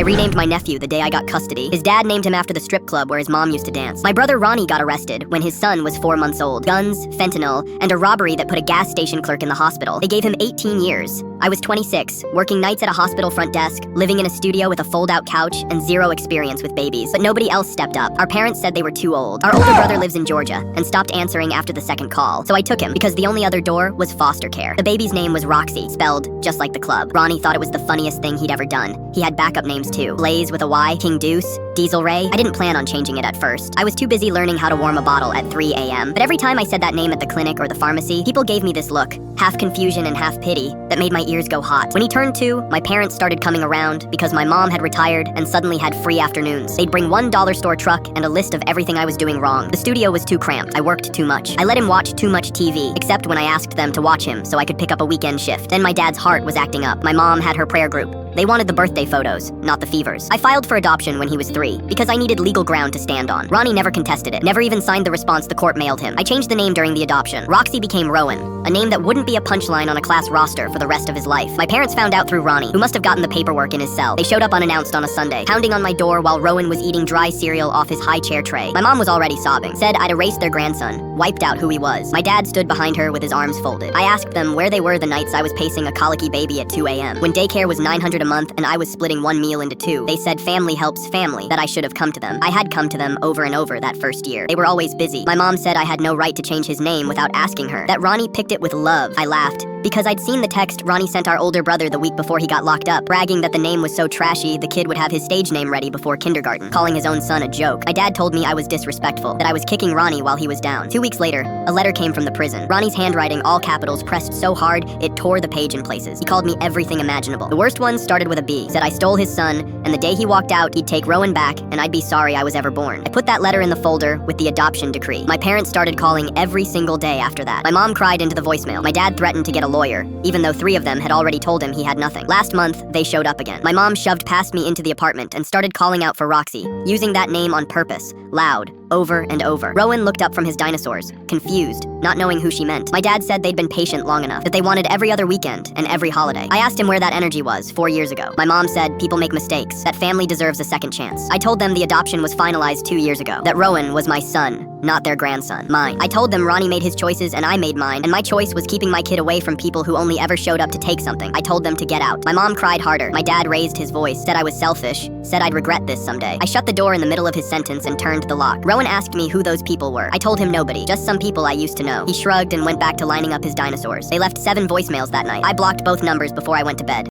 I renamed my nephew the day I got custody. His dad named him after the strip club where his mom used to dance. My brother Ronnie got arrested when his son was 4 months old. Guns, fentanyl, and a robbery that put a gas station clerk in the hospital. They gave him 18 years. I was 26, working nights at a hospital front desk, living in a studio with a fold-out couch, and zero experience with babies. But nobody else stepped up. Our parents said they were too old. Our older brother lives in Georgia and stopped answering after the second call. So I took him because the only other door was foster care. The baby's name was Roxy, spelled just like the club. Ronnie thought it was the funniest thing he'd ever done. He had backup names too. Blaze with a Y, King Deuce, Diesel Ray. I didn't plan on changing it at first. I was too busy learning how to warm a bottle at 3 a.m. But every time I said that name at the clinic or the pharmacy, people gave me this look, half confusion and half pity, that made my ears go hot. When he turned 2, my parents started coming around because my mom had retired and suddenly had free afternoons. They'd bring one dollar store truck and a list of everything I was doing wrong. The studio was too cramped. I worked too much. I let him watch too much TV, except when I asked them to watch him so I could pick up a weekend shift. Then my dad's heart was acting up. My mom had her prayer group. They wanted the birthday photos, not the fevers. I filed for adoption when he was 3, because I needed legal ground to stand on. Ronnie never contested it, never even signed the response the court mailed him. I changed the name during the adoption. Roxy became Rowan, a name that wouldn't be a punchline on a class roster for the rest of his life. My parents found out through Ronnie, who must have gotten the paperwork in his cell. They showed up unannounced on a Sunday, pounding on my door while Rowan was eating dry cereal off his high chair tray. My mom was already sobbing, said I'd erased their grandson, wiped out who he was. My dad stood behind her with his arms folded. I asked them where they were the nights I was pacing a colicky baby at 2 a.m. when daycare was $900 a month and I was splitting one meal into 2. They said family helps family, that I should have come to them. I had come to them over and over that first year. They were always busy. My mom said I had no right to change his name without asking her, that Ronnie picked it with love. I laughed, because I'd seen the text Ronnie sent our older brother the week before he got locked up, bragging that the name was so trashy the kid would have his stage name ready before kindergarten, calling his own son a joke. My dad told me I was disrespectful, that I was kicking Ronnie while he was down. 2 weeks later, a letter came from the prison. Ronnie's handwriting, all capitals, pressed so hard it tore the page in places. He called me everything imaginable. The worst one started with a B. Said I stole his son, and the day he walked out, he'd take Rowan back, and I'd be sorry I was ever born. I put that letter in the folder with the adoption decree. My parents started calling every single day after that. My mom cried into the voicemail. My dad threatened to get a lawyer, even though 3 of them had already told him he had nothing. Last month, they showed up again. My mom shoved past me into the apartment and started calling out for Roxy, using that name on purpose, loud, over and over. Rowan looked up from his dinosaurs, confused, not knowing who she meant. My dad said they'd been patient long enough, that they wanted every other weekend and every holiday. I asked him where that energy was 4 years ago. My mom said people make mistakes, that family deserves a second chance. I told them the adoption was finalized 2 years ago, that Rowan was my son, not their grandson, mine. I told them Ronnie made his choices and I made mine, and my choice was keeping my kid away from people who only ever showed up to take something. I told them to get out. My mom cried harder. My dad raised his voice, said I was selfish, said I'd regret this someday. I shut the door in the middle of his sentence and turned the lock. Rowan asked me who those people were. I told him nobody, just some people I used to know. He shrugged and went back to lining up his dinosaurs. They left 7 voicemails that night. I blocked both numbers before I went to bed.